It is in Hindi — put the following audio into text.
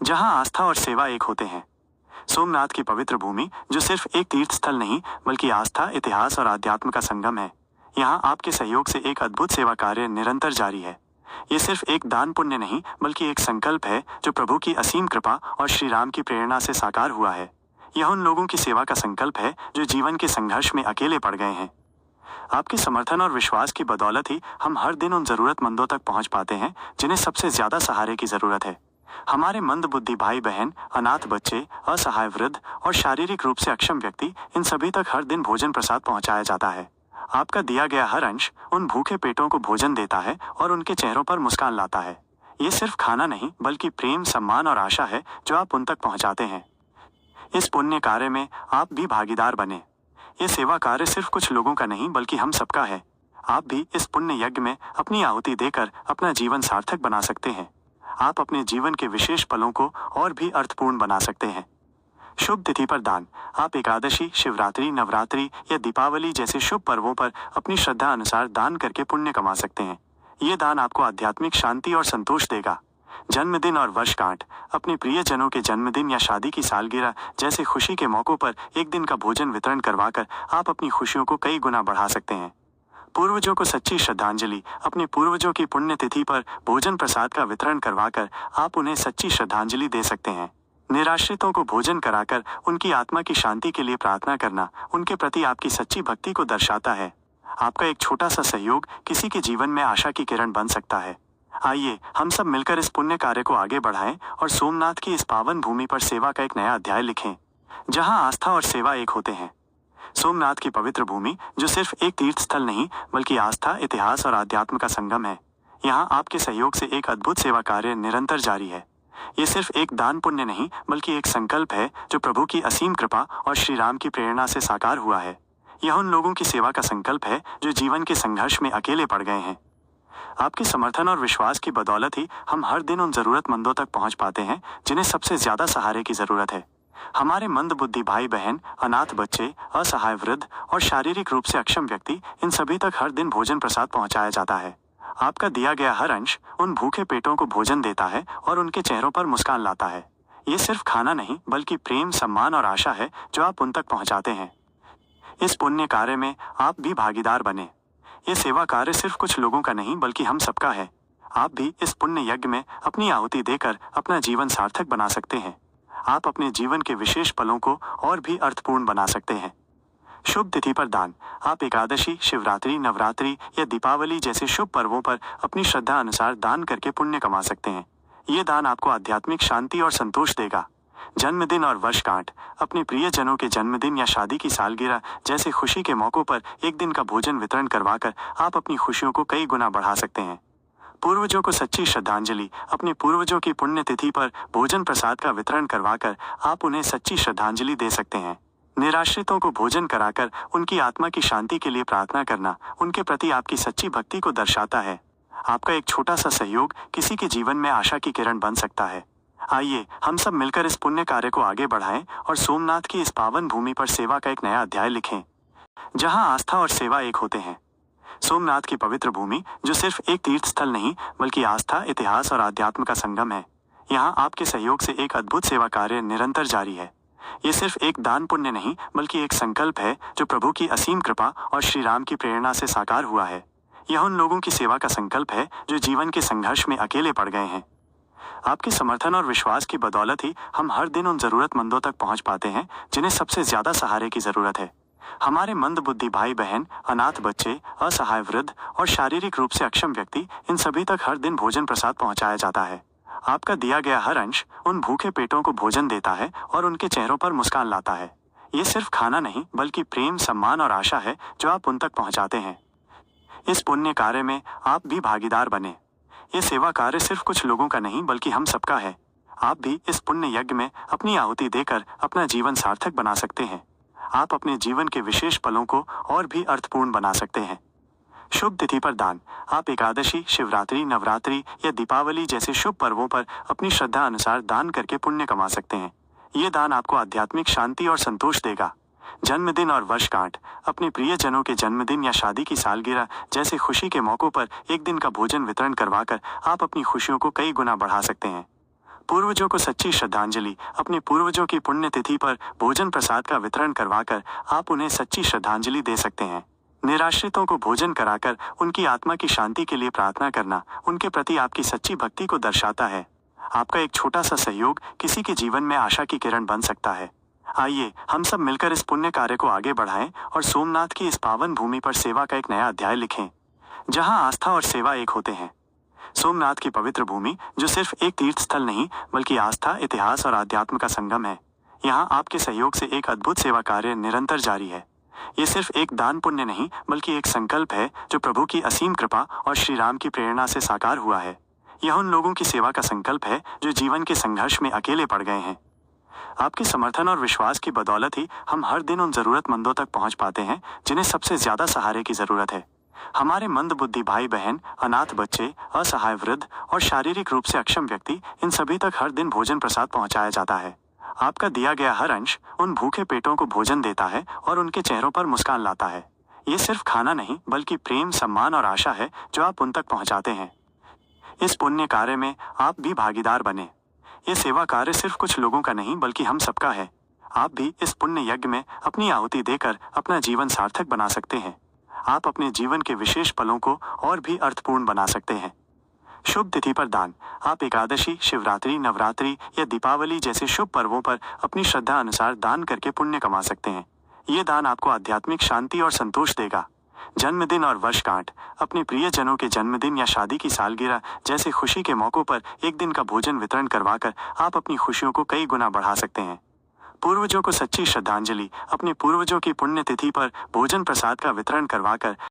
जहां आस्था और सेवा एक होते हैं। सोमनाथ की पवित्र भूमि, जो सिर्फ एक तीर्थ स्थल नहीं बल्कि आस्था, इतिहास और आध्यात्म का संगम है। यहाँ आपके सहयोग से एक अद्भुत सेवा कार्य निरंतर जारी है। ये सिर्फ एक दान पुण्य नहीं बल्कि एक संकल्प है जो प्रभु की असीम कृपा और श्री राम की प्रेरणा से साकार हुआ है। यह उन लोगों की सेवा का संकल्प है जो जीवन के संघर्ष में अकेले पड़ गए हैं। आपके समर्थन और विश्वास की बदौलत ही हम हर दिन उन जरूरतमंदों तक पहुंच पाते हैं जिन्हें सबसे ज्यादा सहारे की जरूरत है। हमारे मंदबुद्धि भाई बहन, अनाथ बच्चे, असहाय वृद्ध और शारीरिक रूप से अक्षम व्यक्ति, इन सभी तक हर दिन भोजन प्रसाद पहुंचाया जाता है। आपका दिया गया हर अंश उन भूखे पेटों को भोजन देता है और उनके चेहरों पर मुस्कान लाता है। ये सिर्फ खाना नहीं बल्कि प्रेम, सम्मान और आशा है जो आप उन तक पहुंचाते हैं। इस पुण्य कार्य में आप भी भागीदार बने। ये सेवा कार्य सिर्फ कुछ लोगों का नहीं बल्कि हम सबका है। आप भी इस पुण्य यज्ञ में अपनी आहुति देकर अपना जीवन सार्थक बना सकते हैं। आप अपने जीवन के विशेष पलों को और भी अर्थपूर्ण बना सकते हैं। शुभ तिथि पर दान। आप एकादशी, शिवरात्रि, नवरात्रि या दीपावली जैसे शुभ पर्वों पर अपनी श्रद्धा अनुसार दान करके पुण्य कमा सकते हैं। ये दान आपको आध्यात्मिक शांति और संतोष देगा। जन्मदिन और वर्षगांठ। अपने प्रियजनों के जन्मदिन या शादी की सालगिरह जैसे खुशी के मौकों पर एक दिन का भोजन वितरण करवाकर आप अपनी खुशियों को कई गुना बढ़ा सकते हैं। पूर्वजों को सच्ची श्रद्धांजलि। अपने पूर्वजों की पुण्यतिथि पर भोजन प्रसाद का वितरण करवाकर आप उन्हें सच्ची श्रद्धांजलि दे सकते हैं। निराश्रितों को भोजन कराकर उनकी आत्मा की शांति के लिए प्रार्थना करना उनके प्रति आपकी सच्ची भक्ति को दर्शाता है। आपका एक छोटा सा सहयोग किसी के जीवन में आशा की किरण बन सकता है। आइए हम सब मिलकर इस पुण्य कार्य को आगे बढ़ाएं और सोमनाथ की इस पावन भूमि पर सेवा का एक नया अध्याय लिखें, जहां आस्था और सेवा एक होते हैं। सोमनाथ की पवित्र भूमि, जो सिर्फ एक तीर्थ स्थल नहीं बल्कि आस्था, इतिहास और आध्यात्म का संगम है। यहाँ आपके सहयोग से एक अद्भुत सेवा कार्य निरंतर जारी है। ये सिर्फ एक दान पुण्य नहीं बल्कि एक संकल्प है जो प्रभु की असीम कृपा और श्री राम की प्रेरणा से साकार हुआ है। यह उन लोगों की सेवा का संकल्प है जो जीवन के संघर्ष में अकेले पड़ गए हैं। आपके समर्थन और विश्वास की बदौलत ही हम हर दिन उन जरूरतमंदों तक पहुंच पाते हैं जिन्हें सबसे ज्यादा सहारे की जरूरत है। हमारे मंदबुद्धि भाई बहन, अनाथ बच्चे, असहाय वृद्ध और शारीरिक रूप से अक्षम व्यक्ति, इन सभी तक हर दिन भोजन प्रसाद पहुंचाया जाता है। आपका दिया गया हर अंश उन भूखे पेटों को भोजन देता है और उनके चेहरों पर मुस्कान लाता है। ये सिर्फ खाना नहीं बल्कि प्रेम, सम्मान और आशा है जो आप उन तक पहुंचाते हैं। इस पुण्य कार्य में आप भी भागीदार बने। ये सेवा कार्य सिर्फ कुछ लोगों का नहीं बल्कि हम सबका है। आप भी इस पुण्य यज्ञ में अपनी आहुति देकर अपना जीवन सार्थक बना सकते हैं। आप अपने जीवन के विशेष पलों को और भी अर्थपूर्ण बना सकते हैं। शुभ तिथि पर दान। आप एकादशी, शिवरात्रि, नवरात्रि या दीपावली जैसे शुभ पर्वों पर अपनी श्रद्धा अनुसार दान करके पुण्य कमा सकते हैं। ये दान आपको आध्यात्मिक शांति और संतोष देगा। जन्मदिन और वर्षगांठ। अपने प्रियजनों के जन्मदिन या शादी की सालगिरह जैसे खुशी के मौकों पर एक दिन का भोजन वितरण करवाकर आप अपनी खुशियों को कई गुना बढ़ा सकते हैं। पूर्वजों को सच्ची श्रद्धांजलि। अपने पूर्वजों की पुण्यतिथि पर भोजन प्रसाद का वितरण करवाकर आप उन्हें सच्ची श्रद्धांजलि दे सकते हैं। निराश्रितों को भोजन कराकर उनकी आत्मा की शांति के लिए प्रार्थना करना उनके प्रति आपकी सच्ची भक्ति को दर्शाता है। आपका एक छोटा सा सहयोग किसी के जीवन में आशा की किरण बन सकता है। आइए हम सब मिलकर इस पुण्य कार्य को आगे बढ़ाएं और सोमनाथ की इस पावन भूमि पर सेवा का एक नया अध्याय लिखें, जहां आस्था और सेवा एक होते हैं। सोमनाथ की पवित्र भूमि, जो सिर्फ एक तीर्थ स्थल नहीं बल्कि आस्था, इतिहास और आध्यात्म का संगम है। यहाँ आपके सहयोग से एक अद्भुत सेवा कार्य निरंतर जारी है। ये सिर्फ एक दान पुण्य नहीं बल्कि एक संकल्प है जो प्रभु की असीम कृपा और श्री राम की प्रेरणा से साकार हुआ है। यह उन लोगों की सेवा का संकल्प है जो जीवन के संघर्ष में अकेले पड़ गए हैं। आपके समर्थन और विश्वास की बदौलत ही हम हर दिन उन जरूरतमंदों तक पहुंच पाते हैं जिन्हें सबसे ज्यादा सहारे की जरूरत है। हमारे मंदबुद्धि भाई बहन, अनाथ बच्चे, असहाय वृद्ध और शारीरिक रूप से अक्षम व्यक्ति, इन सभी तक हर दिन भोजन प्रसाद पहुंचाया जाता है। आपका दिया गया हर अंश उन भूखे पेटों को भोजन देता है और उनके चेहरों पर मुस्कान लाता है। ये सिर्फ खाना नहीं बल्कि प्रेम, सम्मान और आशा है जो आप उन तक पहुंचाते हैं। इस पुण्य कार्य में आप भी भागीदार बने। ये सेवा कार्य सिर्फ कुछ लोगों का नहीं बल्कि हम सबका है। आप भी इस पुण्य यज्ञ में अपनी आहुति देकर अपना जीवन सार्थक बना सकते हैं। आप अपने जीवन के विशेष पलों को और भी अर्थपूर्ण बना सकते हैं। शुभ तिथि पर दान। आप एकादशी, शिवरात्रि, नवरात्रि या दीपावली जैसे शुभ पर्वों पर अपनी श्रद्धा अनुसार दान करके पुण्य कमा सकते हैं। ये दान आपको आध्यात्मिक शांति और संतोष देगा। जन्मदिन और वर्षगांठ। अपने प्रियजनों के जन्मदिन या शादी की सालगिरह जैसे खुशी के मौकों पर एक दिन का भोजन वितरण करवाकर आप अपनी खुशियों को कई गुना बढ़ा सकते हैं। पूर्वजों को सच्ची श्रद्धांजलि। अपने पूर्वजों की पुण्यतिथि पर भोजन प्रसाद का वितरण करवाकर आप उन्हें सच्ची श्रद्धांजलि दे सकते हैं। निराश्रितों को भोजन कराकर उनकी आत्मा की शांति के लिए प्रार्थना करना उनके प्रति आपकी सच्ची भक्ति को दर्शाता है। आपका एक छोटा सा सहयोग किसी के जीवन में आशा की किरण बन सकता है। आइए हम सब मिलकर इस पुण्य कार्य को आगे बढ़ाएं और सोमनाथ की इस पावन भूमि पर सेवा का एक नया अध्याय लिखें, जहां आस्था और सेवा एक होते हैं। सोमनाथ की पवित्र भूमि, जो सिर्फ एक तीर्थ स्थल नहीं बल्कि आस्था, इतिहास और आध्यात्म का संगम है, यहाँ आपके सहयोग से एक अद्भुत सेवा कार्य निरंतर जारी है। ये सिर्फ एक दान पुण्य नहीं बल्कि एक संकल्प है जो प्रभु की असीम कृपा और श्री राम की प्रेरणा से साकार हुआ है। यह उन लोगों की सेवा का संकल्प है जो जीवन के संघर्ष में अकेले पड़ गए हैं। आपके समर्थन और विश्वास की बदौलत ही हम हर दिन उन जरूरतमंदों तक पहुंच पाते हैं जिन्हें सबसे ज्यादा सहारे की जरूरत है। हमारे मंदबुद्धि भाई बहन, अनाथ बच्चे, असहाय वृद्ध और शारीरिक रूप से अक्षम व्यक्ति, इन सभी तक हर दिन भोजन प्रसाद पहुंचाया जाता है। आपका दिया गया हर अंश उन भूखे पेटों को भोजन देता है और उनके चेहरों पर मुस्कान लाता है। ये सिर्फ खाना नहीं बल्कि प्रेम, सम्मान और आशा है जो आप उन तक पहुंचाते हैं। इस पुण्य कार्य में आप भी भागीदार बने। ये सेवा कार्य सिर्फ कुछ लोगों का नहीं बल्कि हम सबका है। आप भी इस पुण्य यज्ञ में अपनी आहुति देकर अपना जीवन सार्थक बना सकते हैं। आप अपने जीवन के विशेष पलों को और भी अर्थपूर्ण बना सकते हैं। शुभ तिथि पर दान। आप एकादशी, शिवरात्रि, नवरात्रि या दीपावली जैसे शुभ पर्वों पर अपनी श्रद्धा अनुसार दान करके पुण्य कमा सकते हैं। ये दान आपको आध्यात्मिक शांति और संतोष देगा। जन्मदिन और वर्षगांठ। अपने प्रियजनों के जन्मदिन या शादी की सालगिरह जैसे खुशी के मौकों पर एक दिन का भोजन वितरण करवाकर आप अपनी खुशियों को कई गुना बढ़ा सकते हैं। पूर्वजों को सच्ची श्रद्धांजलि। अपने पूर्वजों की पुण्यतिथि पर भोजन प्रसाद का वितरण करवाकर